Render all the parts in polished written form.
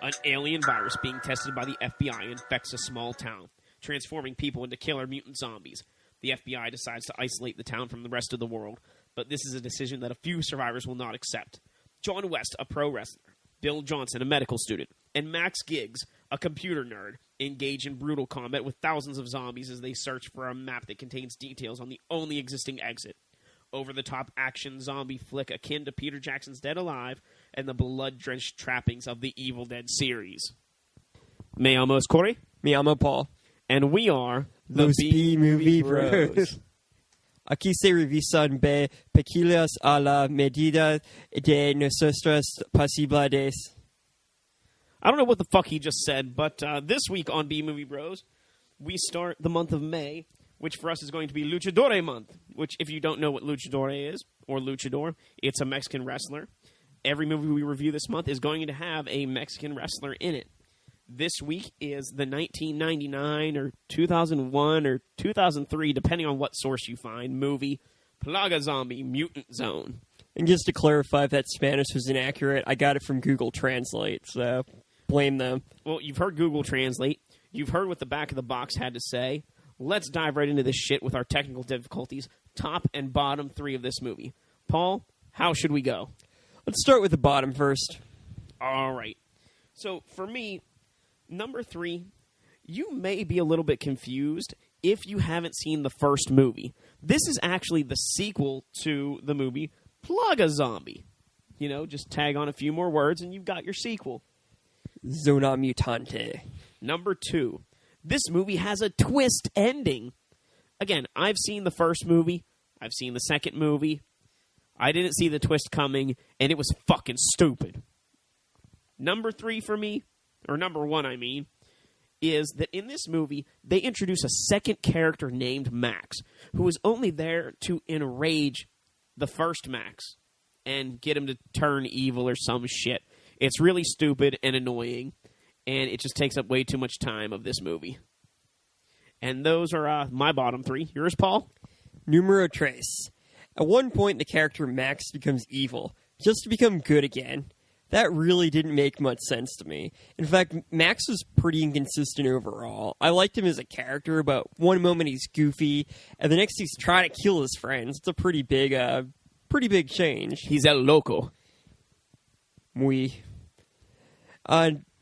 An alien virus being tested by the FBI infects a small town, transforming people into killer mutant zombies. The FBI decides to isolate the town from the rest of the world, but this is a decision that a few survivors will not accept. John West, a pro wrestler, Bill Johnson, a medical student, and Max Giggs, a computer nerd, engage in brutal combat with thousands of zombies as they search for a map that contains details on the only existing exit. Over-the-top action zombie flick akin to Peter Jackson's Dead Alive and the blood-drenched trappings of the Evil Dead series. Me llamo es Corey. Me llamo Paul. And we are the Los B-Movie Bros. Aquí se revisan pequeñas a la medida de nuestras posibilidades. I don't know what the fuck he just said, but this week on B-Movie Bros, we start the month of May, which for us is going to be Luchador month, which if you don't know what Luchador is, or Luchador, it's a Mexican wrestler. Every movie we review this month is going to have a Mexican wrestler in it. This week is the 1999 or 2001 or 2003, depending on what source you find, movie Plaga Zombie Mutant Zone. And just to clarify, if that Spanish was inaccurate, I got it from Google Translate, so blame them. Well, you've heard Google Translate. You've heard what the back of the box had to say. Let's dive right into this shit with our technical difficulties, top and bottom three of this movie. Paul, how should we go? Let's start with the bottom first. All right. So, for me, number 3, you may be a little bit confused if you haven't seen the first movie. This is actually the sequel to the movie Plaga Zombie. You know, just tag on a few more words and you've got your sequel. Zona Mutante. Number 2, this movie has a twist ending. Again, I've seen the first movie. I've seen the second movie. I didn't see the twist coming, and it was fucking stupid. Number 3 for me, or number 1, I mean, is that in this movie, they introduce a second character named Max, who is only there to enrage the first Max and get him to turn evil or some shit. It's really stupid and annoying, and it just takes up way too much time of this movie. And those are my bottom 3. Yours, Paul? Numero tres. At one point, the character Max becomes evil, just to become good again. That really didn't make much sense to me. In fact, Max was pretty inconsistent overall. I liked him as a character, but one moment he's goofy, and the next he's trying to kill his friends. It's a pretty big change. He's el loco. Muy.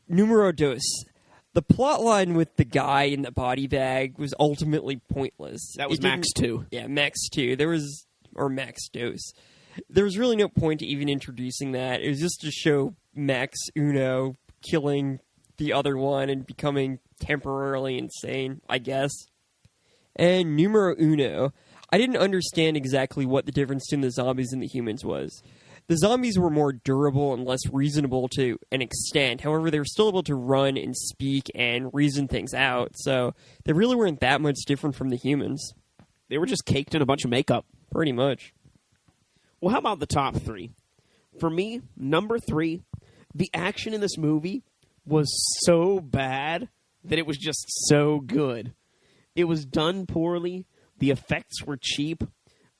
Numero dos. The plotline with the guy in the body bag was ultimately pointless. That was Max 2. Yeah, Max 2. Or Max Dose. There was really no point to even introducing that. It was just to show Max Uno killing the other one and becoming temporarily insane, I guess. And numero uno, I didn't understand exactly what the difference between the zombies and the humans was. The zombies were more durable and less reasonable to an extent. However, they were still able to run and speak and reason things out, so they really weren't that much different from the humans. They were just caked in a bunch of makeup. Pretty much. Well, how about the top 3? For me, number 3, the action in this movie was so bad that it was just so good. It was done poorly. The effects were cheap.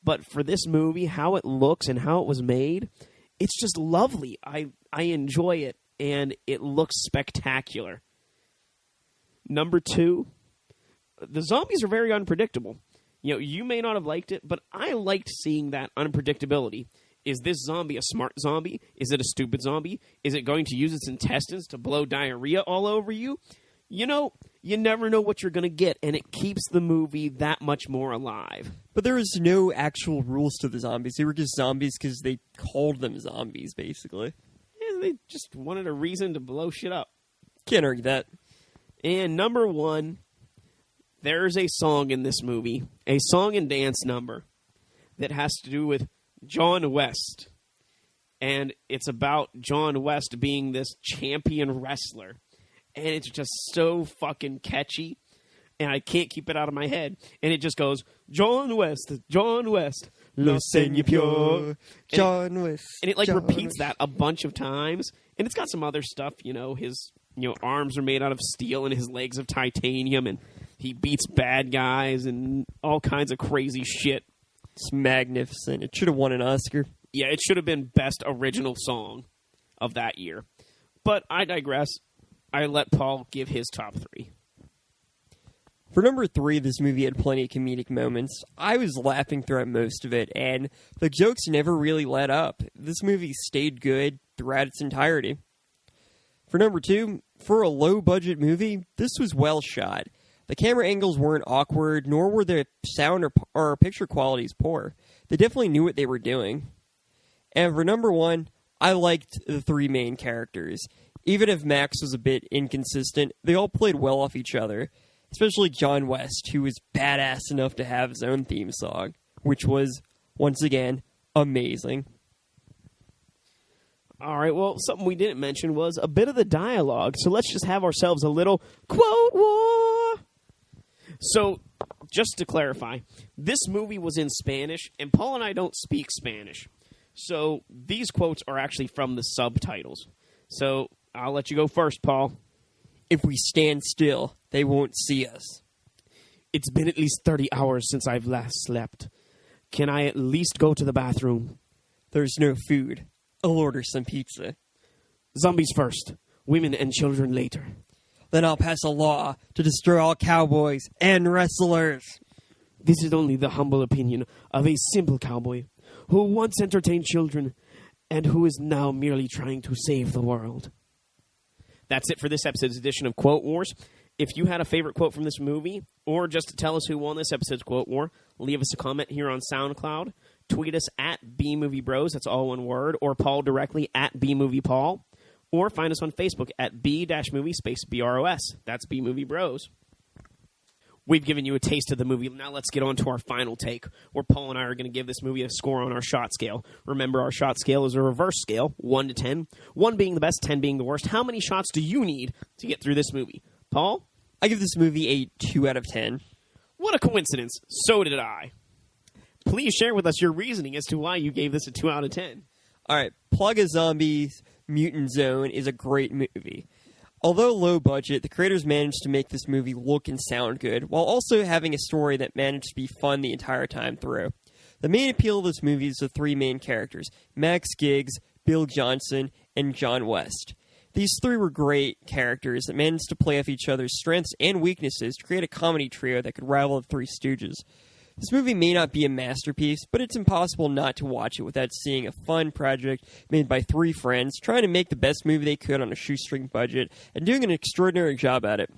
But for this movie, how it looks and how it was made, it's just lovely. I enjoy it, and it looks spectacular. Number 2, the zombies are very unpredictable. You know, you may not have liked it, but I liked seeing that unpredictability. Is this zombie a smart zombie? Is it a stupid zombie? Is it going to use its intestines to blow diarrhea all over you? You know, you never know what you're going to get, and it keeps the movie that much more alive. But there was no actual rules to the zombies. They were just zombies because they called them zombies, basically. Yeah, they just wanted a reason to blow shit up. Can't argue that. And number 1, there's a song in this movie, a song and dance number, that has to do with John West. And it's about John West being this champion wrestler. And it's just so fucking catchy. And I can't keep it out of my head. And it just goes, John West, lo señor, John West. And it like John repeats West. that a bunch of times. And it's got some other stuff, you know, his arms are made out of steel and his legs of titanium, and he beats bad guys and all kinds of crazy shit. It's magnificent. It should have won an Oscar. Yeah, it should have been Best Original Song of that year. But I digress. I let Paul give his top 3. For number 3, this movie had plenty of comedic moments. I was laughing throughout most of it, and the jokes never really let up. This movie stayed good throughout its entirety. For number 2, for a low-budget movie, this was well shot. The camera angles weren't awkward, nor were the sound or picture qualities poor. They definitely knew what they were doing. And for number 1, I liked the 3 main characters. Even if Max was a bit inconsistent, they all played well off each other. Especially John West, who was badass enough to have his own theme song, which was, once again, amazing. All right, well, something we didn't mention was a bit of the dialogue, so let's just have ourselves a little quote war. So, just to clarify, this movie was in Spanish, and Paul and I don't speak Spanish. So, these quotes are actually from the subtitles. So, I'll let you go first, Paul. If we stand still, they won't see us. It's been at least 30 hours since I've last slept. Can I at least go to the bathroom? There's no food. I'll order some pizza. Zombies first, women and children later. Then I'll pass a law to destroy all cowboys and wrestlers. This is only the humble opinion of a simple cowboy who once entertained children and who is now merely trying to save the world. That's it for this episode's edition of Quote Wars. If you had a favorite quote from this movie, or just to tell us who won this episode's Quote War, leave us a comment here on SoundCloud. Tweet us at BMovieBros, that's all one word, or Paul directly at BMoviePaul. Or find us on Facebook at B-movie space BROS. That's BMovieBros. We've given you a taste of the movie. Now let's get on to our final take, where Paul and I are going to give this movie a score on our shot scale. Remember, our shot scale is a reverse scale, 1 to 10. 1 being the best, 10 being the worst. How many shots do you need to get through this movie? Paul? I give this movie a 2 out of 10. What a coincidence. So did I. Please share with us your reasoning as to why you gave this a 2 out of 10. All right, Plaga Zombie's Mutant Zone is a great movie. Although low budget, the creators managed to make this movie look and sound good, while also having a story that managed to be fun the entire time through. The main appeal of this movie is the 3 main characters, Max Giggs, Bill Johnson, and John West. These 3 were great characters that managed to play off each other's strengths and weaknesses to create a comedy trio that could rival the Three Stooges. This movie may not be a masterpiece, but it's impossible not to watch it without seeing a fun project made by 3 friends trying to make the best movie they could on a shoestring budget and doing an extraordinary job at it.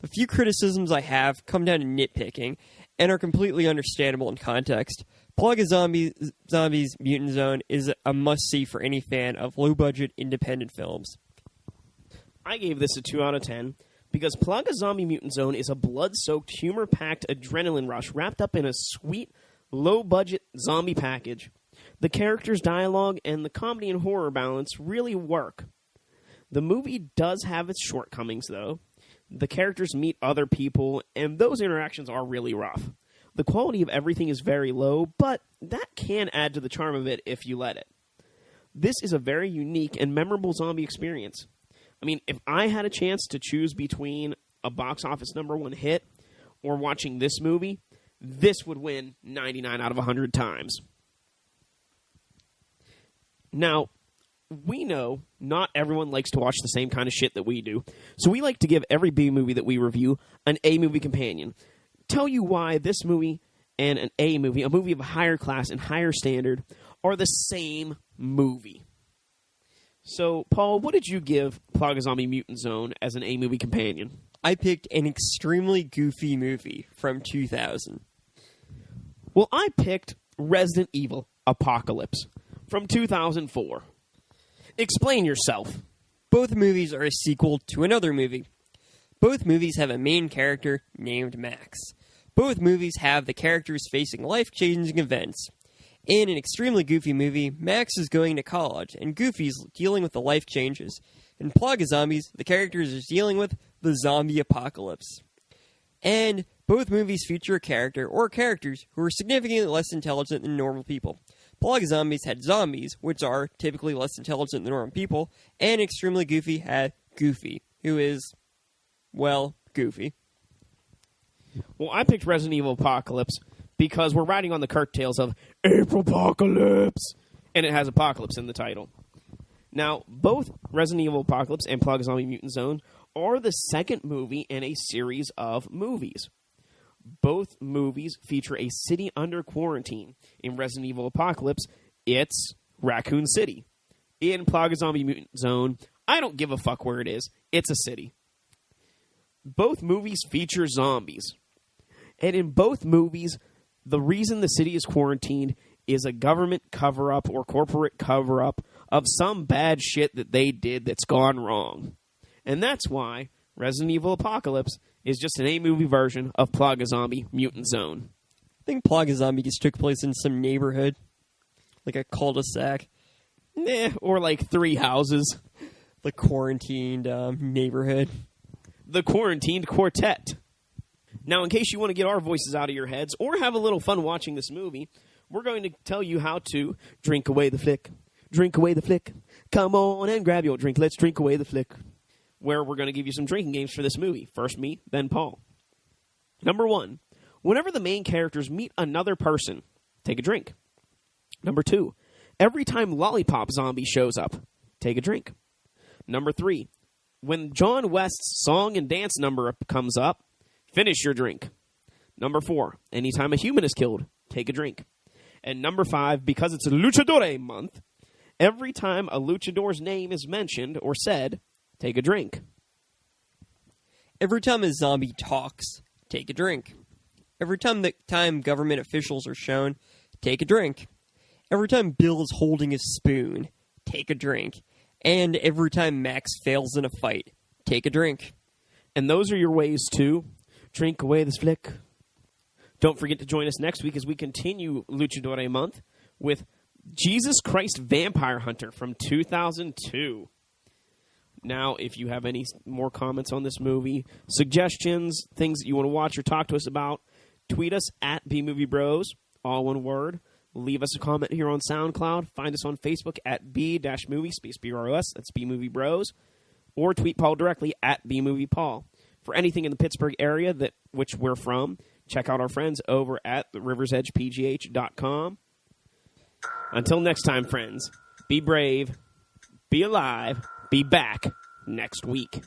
The few criticisms I have come down to nitpicking and are completely understandable in context. Plaga Zombie's Mutant Zone is a must-see for any fan of low-budget independent films. I gave this a 2 out of 10. Because Plaga Zombie Mutant Zone is a blood-soaked, humor-packed adrenaline rush wrapped up in a sweet, low-budget zombie package. The characters' dialogue and the comedy and horror balance really work. The movie does have its shortcomings, though. The characters meet other people, and those interactions are really rough. The quality of everything is very low, but that can add to the charm of it if you let it. This is a very unique and memorable zombie experience. I mean, if I had a chance to choose between a box office #1 hit or watching this movie, this would win 99 out of 100 times. Now, we know not everyone likes to watch the same kind of shit that we do, so we like to give every B movie that we review an A movie companion. Tell you why this movie and an A movie, a movie of a higher class and higher standard, are the same movie. So, Paul, what did you give Plaga Zombie Mutant Zone as an A-movie companion? I picked an extremely goofy movie from 2000. Well, I picked Resident Evil Apocalypse from 2004. Explain yourself. Both movies are a sequel to another movie. Both movies have a main character named Max. Both movies have the characters facing life-changing events. In an extremely goofy movie, Max is going to college, and Goofy's dealing with the life changes. In Plaga Zombies, the characters are dealing with the zombie apocalypse. And both movies feature a character or characters who are significantly less intelligent than normal people. Plaga Zombies had zombies, which are typically less intelligent than normal people, and Extremely Goofy had Goofy, who is, well, goofy. Well, I picked Resident Evil Apocalypse because we're riding on the coattails of April Apocalypse, and it has apocalypse in the title. Now, both Resident Evil Apocalypse and Plaga Zombie Mutant Zone are the second movie in a series of movies. Both movies feature a city under quarantine. In Resident Evil Apocalypse, it's Raccoon City. In Plaga Zombie Mutant Zone, I don't give a fuck where it is. It's a city. Both movies feature zombies. And in both movies, the reason the city is quarantined is a government cover-up or corporate cover-up of some bad shit that they did that's gone wrong. And that's why Resident Evil Apocalypse is just an A-movie version of Plaga Zombie Mutant Zone. I think Plaga Zombie just took place in some neighborhood, like a cul-de-sac. Or like 3 houses. The quarantined neighborhood. The Quarantined Quartet. Now, in case you want to get our voices out of your heads or have a little fun watching this movie, we're going to tell you how to drink away the flick. Drink away the flick. Come on and grab your drink. Let's drink away the flick. Where we're going to give you some drinking games for this movie. First me, then Paul. Number 1. Whenever the main characters meet another person, take a drink. Number 2. Every time Lollipop Zombie shows up, take a drink. Number 3. When John West's song and dance number comes up, finish your drink. Number 4. Anytime a human is killed, take a drink. And number 5, because it's a Luchador month, every time a luchador's name is mentioned or said, take a drink. Every time a zombie talks, take a drink. Every time government officials are shown, take a drink. Every time Bill is holding a spoon, take a drink. And every time Max fails in a fight, take a drink. And those are your ways to drink away this flick. Don't forget to join us next week as we continue Luchador Month with Jesus Christ Vampire Hunter from 2002. Now, if you have any more comments on this movie, suggestions, things that you want to watch or talk to us about, tweet us at BMovieBros, all one word. Leave us a comment here on SoundCloud. Find us on Facebook at B-Movie, space B-R-O-S, that's B-Movie Bros. Or tweet Paul directly at B-Movie-Paul. For anything in the Pittsburgh area which we're from, check out our friends over at riversedgepgh.com. Until next time, friends, be brave, be alive, be back next week.